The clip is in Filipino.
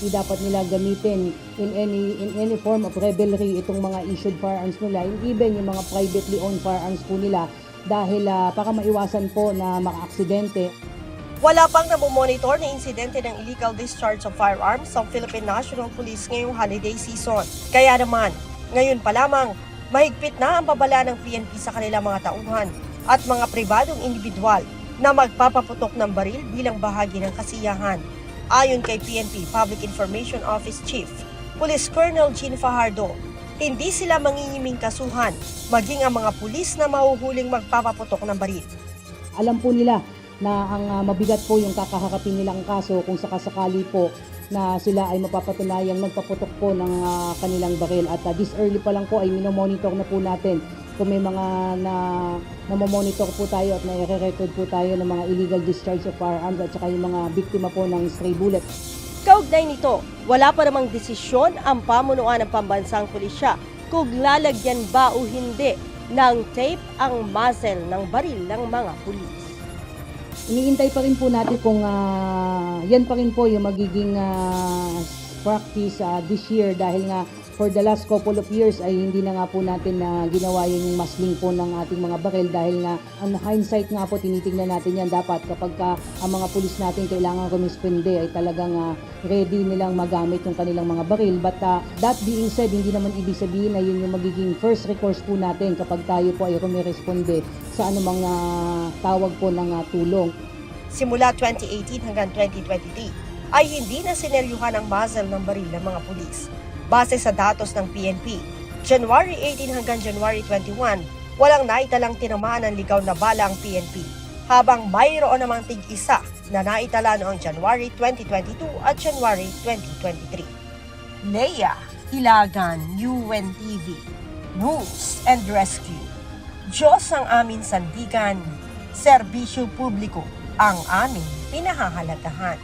hindi dapat nila gamitin in any form of revelry itong mga issued firearms nila, and even yung mga privately owned firearms po nila, dahil para maiwasan po na maka-aksidente. Wala pang namomonitor na insidente ng illegal discharge of firearms sa Philippine National Police ngayong holiday season. Kaya naman, ngayon pa lamang, mahigpit na ang babala ng PNP sa kanilang mga tauhan at mga pribadong individual na magpapaputok ng baril bilang bahagi ng kasiyahan. Ayon kay PNP Public Information Office Chief, Police Colonel Jean Fajardo, hindi sila mangingiming kasuhan, maging ang mga pulis na mahuhuling magpapaputok ng baril. Alam po nila na ang mabigat po yung kakaharapin nilang kaso kung sakasakali po na sila ay mapapatunayang nagpaputok po ng kanilang baril. At this early pa lang po ay minomonitor na po natin kung may mga namomonitor po tayo at nare-record po tayo ng mga illegal discharge of firearms at saka yung mga biktima po ng stray bullet. Kaugnay nito, wala pa namang desisyon ang pamunuan ng pambansang pulisya kung lalagyan ba o hindi ng tape ang muzzle ng baril ng mga pulis. Iniintay pa rin po natin kung yan pa rin po yung magiging practice this year, dahil nga for the last couple of years ay hindi na nga po natin na ginawa yung muzzling po ng ating mga baril, dahil nga on hindsight nga po tinitingnan natin yan, dapat kapag ang mga pulis natin kailangan rumisponde ay talagang ready nilang magamit yung kanilang mga baril. But that being said, hindi naman ibig sabihin na yun yung magiging first recourse po natin kapag tayo po ay rumiresponde sa anumang tawag po ng tulong. Simula 2018 hanggang 2023 ay hindi na sineryuhan ang muzzle ng baril ng mga pulis. Base sa datos ng PNP, January 18 hanggang January 21, walang naitalang tinamaan ng ligaw na bala ang PNP, habang mayroon namang tig-isa na naitala noong January 2022 at January 2023. Leia Ilagan, UNTV, News and Rescue. Diyos ang aming sandigan, serbisyo publiko ang aming pinahahalagahan.